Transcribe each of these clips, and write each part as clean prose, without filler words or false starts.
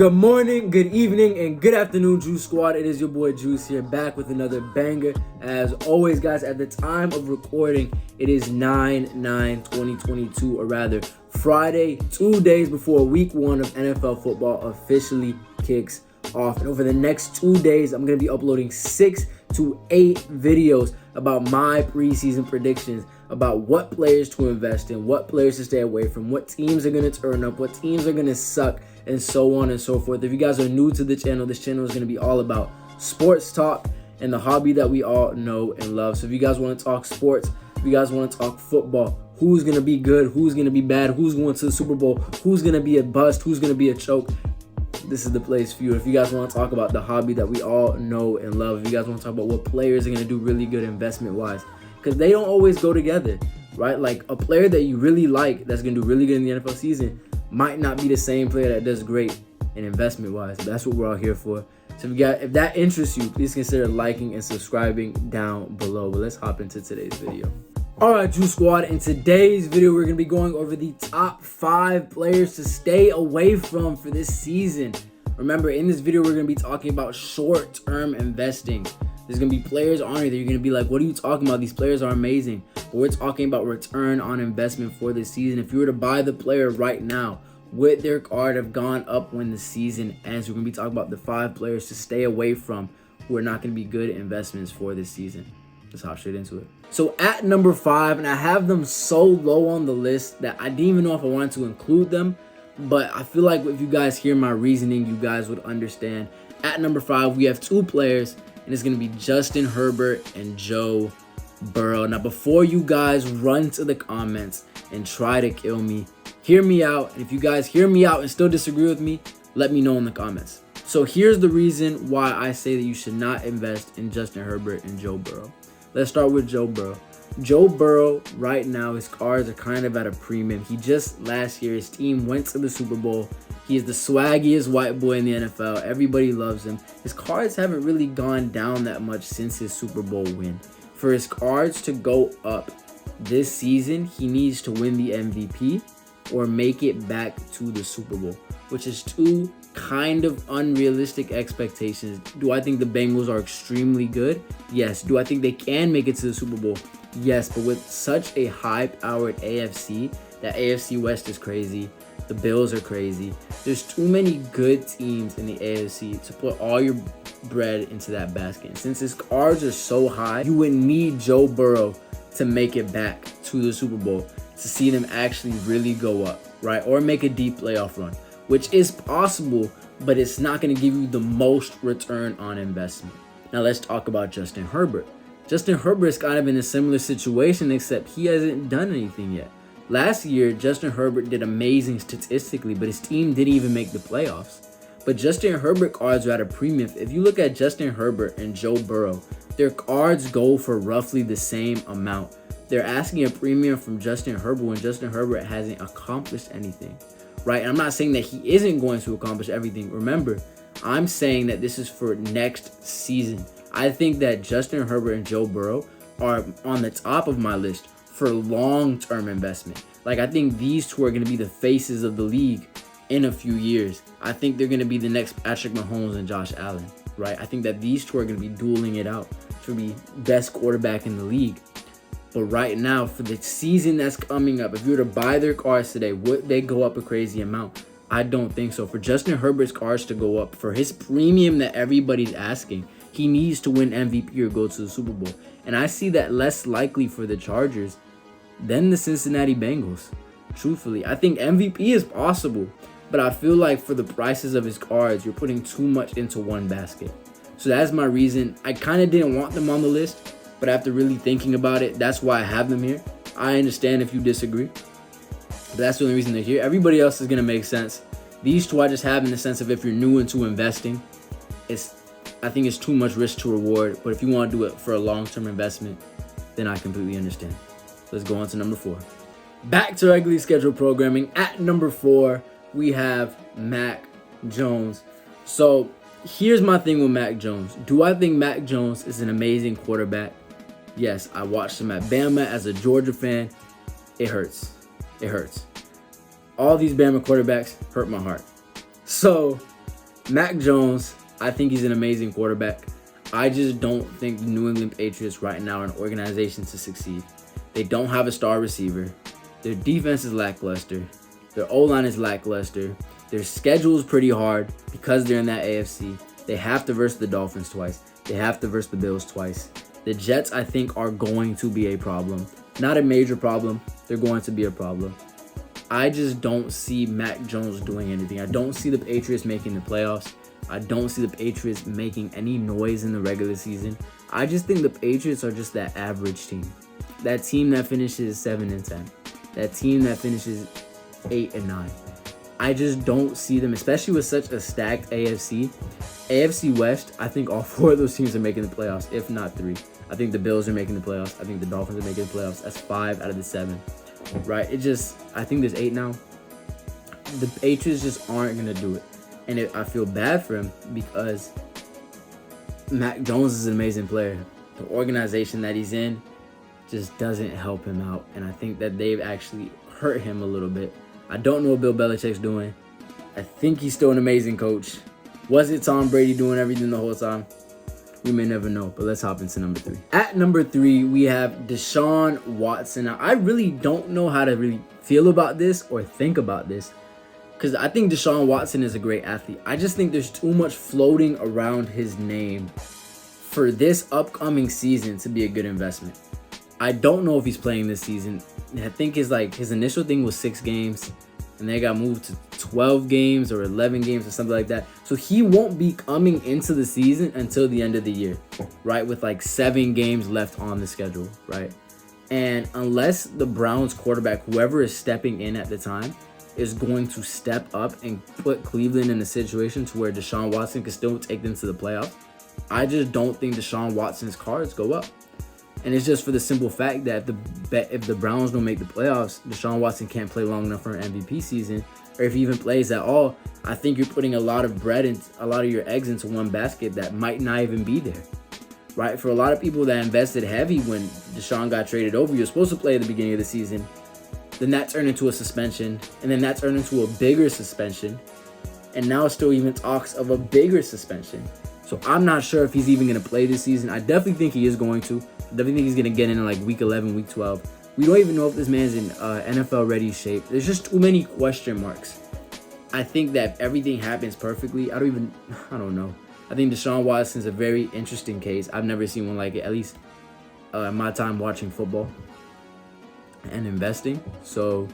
Good morning, good evening, and good afternoon, Juice Squad. It is your boy Juice here, back with another banger. As always, guys, at the time of recording, it is 9/9/2022, or rather, Friday, 2 days before week 1 of NFL football officially kicks off. And over the next 2 days, I'm going to be uploading 6 to 8 videos about my preseason predictions, about what players to invest in, what players to stay away from, what teams are going to turn up, what teams are going to suck, and so on and so forth. If you guys are new to the channel, this channel is going to be all about sports talk and the hobby that we all know and love. So if you guys want to talk sports, if you guys want to talk football, who's going to be good, who's going to be bad, who's going to the Super Bowl, who's going to be a bust, who's going to be a choke, this is the place for you. If you guys want to talk about the hobby that we all know and love, if you guys want to talk about what players are going to do really good investment-wise, because they don't always go together, right? Like a player that you really like that's going to do really good in the NFL season might not be the same player that does great in investment-wise. That's what we're all here for. So if that interests you, please consider liking and subscribing down below. But let's hop into today's video. All right, Juice Squad, in today's video, we're going to be going over the top 5 players to stay away from for this season. Remember, in this video, we're going to be talking about short-term investing. There's going to be players on here that you're going to be like, what are you talking about? These players are amazing. But we're talking about return on investment for this season. If you were to buy the player right now, would their card have gone up when the season ends? We're going to be talking about the 5 players to stay away from who are not going to be good investments for this season. Let's hop straight into it. So at number 5, and I have them so low on the list that I didn't even know if I wanted to include them, but I feel like if you guys hear my reasoning, you guys would understand. At number 5, we have 2 players, and it's going to be Justin Herbert and Joe Burrow. Now, before you guys run to the comments and try to kill me, hear me out. And if you guys hear me out and still disagree with me, let me know in the comments. So here's the reason why I say that you should not invest in Justin Herbert and Joe Burrow. Let's start with Joe Burrow. Joe Burrow, right now, his cards are kind of at a premium. He just, last year, his team went to the Super Bowl. He is the swaggiest white boy in the NFL. Everybody loves him. His cards haven't really gone down that much since his Super Bowl win. For his cards to go up this season, he needs to win the MVP or make it back to the Super Bowl, which is 2 kind of unrealistic expectations. Do I think the Bengals are extremely good? Yes. Do I think they can make it to the Super Bowl? Yes, but with such a high-powered AFC, that AFC West is crazy. The Bills are crazy. There's too many good teams in the AFC to put all your bread into that basket. And since his cards are so high, you would need Joe Burrow to make it back to the Super Bowl to see them actually really go up, right? Or make a deep playoff run, which is possible, but it's not going to give you the most return on investment. Now let's talk about Justin Herbert. Justin Herbert's kind of in a similar situation, except he hasn't done anything yet. Last year, Justin Herbert did amazing statistically, but his team didn't even make the playoffs. But Justin Herbert cards are at a premium. If you look at Justin Herbert and Joe Burrow, their cards go for roughly the same amount. They're asking a premium from Justin Herbert when Justin Herbert hasn't accomplished anything, right? And I'm not saying that he isn't going to accomplish everything. Remember, I'm saying that this is for next season. I think that Justin Herbert and Joe Burrow are on the top of my list for long-term investment. Like, I think these 2 are going to be the faces of the league in a few years. I think they're going to be the next Patrick Mahomes and Josh Allen, right? I think that these 2 are going to be dueling it out to be best quarterback in the league. But right now, for the season that's coming up, if you were to buy their cards today, would they go up a crazy amount? I don't think so. For Justin Herbert's cards to go up, for his premium that everybody's asking, he needs to win MVP or go to the Super Bowl. And I see that less likely for the Chargers than the Cincinnati Bengals. Truthfully, I think MVP is possible, but I feel like for the prices of his cards, you're putting too much into one basket. So that's my reason. I kind of didn't want them on the list, but after really thinking about it, that's why I have them here. I understand if you disagree, but that's the only reason they're here. Everybody else is going to make sense. These 2 I just have in the sense of if you're new into investing, I think it's too much risk to reward. But if you want to do it for a long-term investment, then I completely understand. Let's go on to number 4. Back to regularly scheduled programming. At number 4, we have Mac Jones. So here's my thing with Mac Jones. Do I think Mac Jones is an amazing quarterback? Yes, I watched him at Bama as a Georgia fan. It hurts. It hurts. All these Bama quarterbacks hurt my heart. So Mac Jones, I think he's an amazing quarterback. I just don't think the New England Patriots right now are an organization to succeed. They don't have a star receiver. Their defense is lackluster. Their O-line is lackluster. Their schedule is pretty hard because they're in that AFC. They have to verse the Dolphins twice. They have to verse the Bills twice. The Jets, I think, are going to be a problem. Not a major problem. They're going to be a problem. I just don't see Mac Jones doing anything. I don't see the Patriots making the playoffs. I don't see the Patriots making any noise in the regular season. I just think the Patriots are just that average team. That team that finishes 7-10. That team that finishes 8-9. I just don't see them, especially with such a stacked AFC. AFC West, I think all 4 of those teams are making the playoffs, if not 3. I think the Bills are making the playoffs. I think the Dolphins are making the playoffs. That's 5 out of the 7, right? I think there's 8 now. The Patriots just aren't going to do it. And I feel bad for him because Mac Jones is an amazing player. The organization that he's in just doesn't help him out. And I think that they've actually hurt him a little bit. I don't know what Bill Belichick's doing. I think he's still an amazing coach. Was it Tom Brady doing everything the whole time? We may never know, but let's hop into number 3. At number 3, we have Deshaun Watson. Now, I really don't know how to really feel about this or think about this because I think Deshaun Watson is a great athlete. I just think there's too much floating around his name for this upcoming season to be a good investment. I don't know if he's playing this season. I think his initial thing was 6 games, and they got moved to 12 games or 11 games or something like that. So he won't be coming into the season until the end of the year, right? With 7 games left on the schedule, right? And unless the Browns quarterback, whoever is stepping in at the time, is going to step up and put Cleveland in a situation to where Deshaun Watson can still take them to the playoffs, I just don't think Deshaun Watson's cards go up. And it's just for the simple fact that if the Browns don't make the playoffs, Deshaun Watson can't play long enough for an MVP season. Or if he even plays at all, I think you're putting a lot of bread and a lot of your eggs into one basket that might not even be there. Right? For a lot of people that invested heavy when Deshaun got traded over, you're supposed to play at the beginning of the season. Then that turned into a suspension. And then that turned into a bigger suspension. And now it's still even talks of a bigger suspension. So I'm not sure if he's even going to play this season. I definitely think he is going to. I definitely think he's going to get in week 11, week 12. We don't even know if this man's in NFL ready shape. There's just too many question marks. I think that if everything happens perfectly, I don't know. I think Deshaun Watson's a very interesting case. I've never seen one like it, at least in my time watching football and investing. So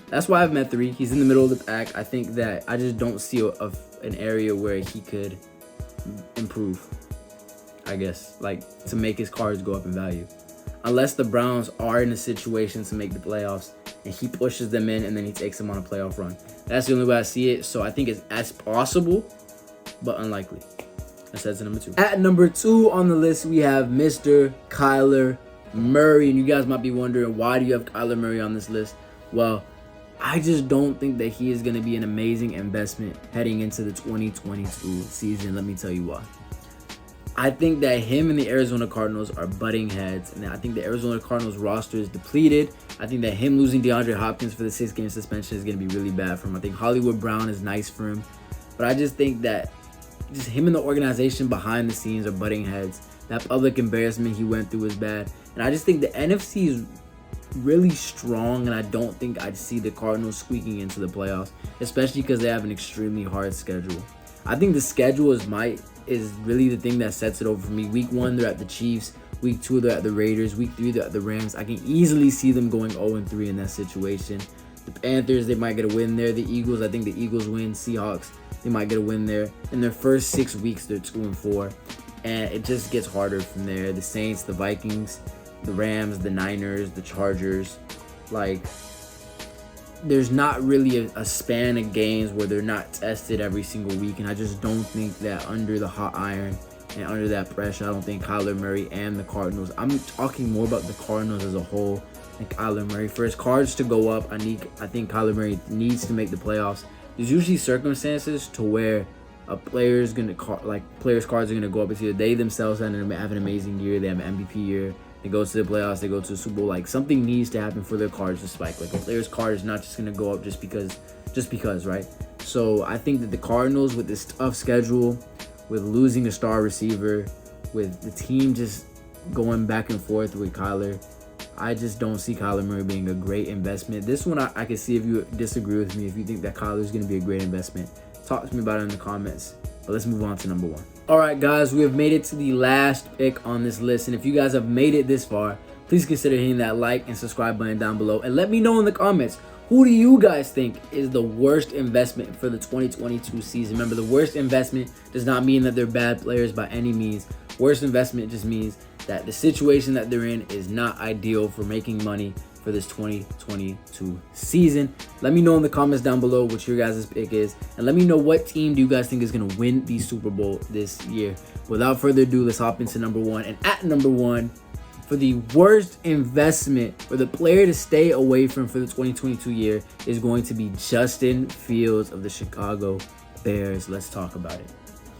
that's why I've met 3. He's in the middle of the pack. I think that I just don't see an area where he could improve, I guess, to make his cards go up in value. Unless the Browns are in a situation to make the playoffs and he pushes them in and then he takes them on a playoff run. That's the only way I see it. So I think it's as possible, but unlikely. That's number 2. At number 2 on the list, we have Mr. Kyler Murray. And you guys might be wondering, why do you have Kyler Murray on this list? Well, I just don't think that he is going to be an amazing investment heading into the 2022 season. Let me tell you why. I think that him and the Arizona Cardinals are butting heads, and I think the Arizona Cardinals roster is depleted. I think that him losing DeAndre Hopkins for the 6-game suspension is going to be really bad for him. I think Hollywood Brown is nice for him, but I just think that just him and the organization behind the scenes are butting heads. That public embarrassment he went through is bad, and I just think the NFC is really strong, and I don't think I'd see the Cardinals squeaking into the playoffs, especially because they have an extremely hard schedule. I think the schedule is really the thing that sets it over for me. Week 1, they're at the Chiefs. Week 2, they're at the Raiders. Week 3, they're at the Rams. I can easily see them going 0-3 in that situation. The Panthers, they might get a win there. The Eagles, I think the Eagles win. Seahawks, they might get a win there. In their first 6 weeks, they're 2-4. And it just gets harder from there. The Saints, the Vikings, the Rams, the Niners, the Chargers. There's not really a span of games where they're not tested every single week. And I just don't think that under the hot iron and under that pressure, I don't think Kyler Murray and the Cardinals, I'm talking more about the Cardinals as a whole than Kyler Murray. For his cards to go up, I think Kyler Murray needs to make the playoffs. There's usually circumstances to where a player's players' cards are gonna go up. It's either they themselves have an amazing year, they have an MVP year, they go to the playoffs, they go to the Super Bowl. Something needs to happen for their cards to spike. A player's card is not just gonna go up just because, right? So I think that the Cardinals, with this tough schedule, with losing a star receiver, with the team just going back and forth with Kyler, I just don't see Kyler Murray being a great investment. This one, I can see if you disagree with me. If you think that Kyler is going to be a great investment, talk to me about it in the comments. But let's move on to number 1. All right, guys, we have made it to the last pick on this list. And if you guys have made it this far, please consider hitting that like and subscribe button down below. And let me know in the comments, who do you guys think is the worst investment for the 2022 season? Remember, the worst investment does not mean that they're bad players by any means. Worst investment just means that the situation that they're in is not ideal for making money for this 2022 season. Let me know in the comments down below what your guys' pick is, and let me know what team do you guys think is going to win the Super Bowl this year. Without further ado, let's hop into number 1. And at number 1, for the worst investment for the player to stay away from for the 2022 year is going to be Justin Fields of the Chicago Bears. Let's talk about it.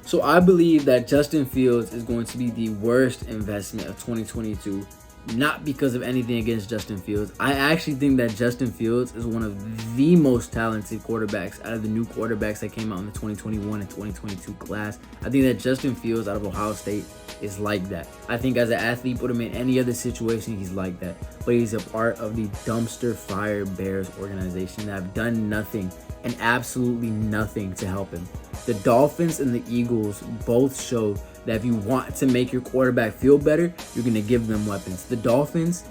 So I believe that Justin Fields is going to be the worst investment of 2022, not because of anything against Justin Fields. I actually think that Justin Fields is one of the most talented quarterbacks out of the new quarterbacks that came out in the 2021 and 2022 class. I think that Justin Fields out of Ohio State is like that. I think as an athlete, put him in any other situation, he's like that. But he's a part of the dumpster fire Bears organization that have done nothing and absolutely nothing to help him. The Dolphins and the Eagles both showed that if you want to make your quarterback feel better, you're going to give them weapons. The Dolphins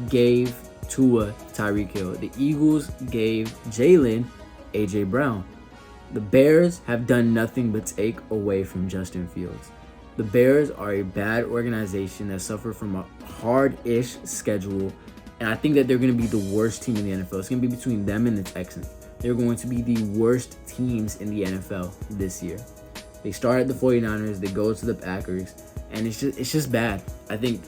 gave Tua Tyreek Hill. The Eagles gave Jalen A.J. Brown. The Bears have done nothing but take away from Justin Fields. The Bears are a bad organization that suffer from a hard-ish schedule, and I think that they're going to be the worst team in the NFL. It's going to be between them and the Texans. They're going to be the worst teams in the NFL this year. They start at the 49ers, they go to the Packers, and it's just bad. I think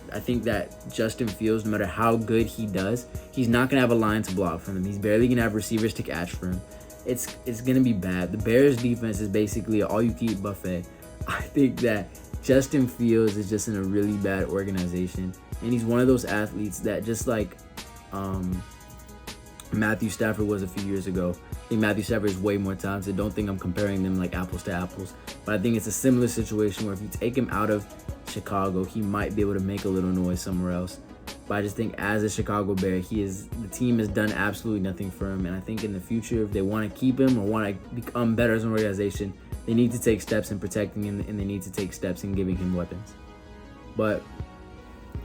that Justin Fields, no matter how good he does, he's not going to have a line to block for them. He's barely going to have receivers to catch for him. It's going to be bad. The Bears defense is basically an all-you-can-eat buffet. I think that Justin Fields is just in a really bad organization, and he's one of those athletes that, just like Matthew Stafford was a few years ago. I think Matthew Stafford is way more talented. Don't think I'm comparing them like apples to apples, but I think it's a similar situation where if you take him out of Chicago, he might be able to make a little noise somewhere else. But I just think as a Chicago Bear, the team has done absolutely nothing for him, and I think in the future, if they want to keep him or want to become better as an organization, they need to take steps in protecting him, and they need to take steps in giving him weapons. But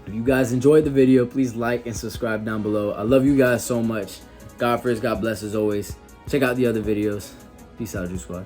if you guys enjoyed the video, please like and subscribe down below. I love you guys so much. God first, God bless as always. Check out the other videos. Peace out, Juice Squad.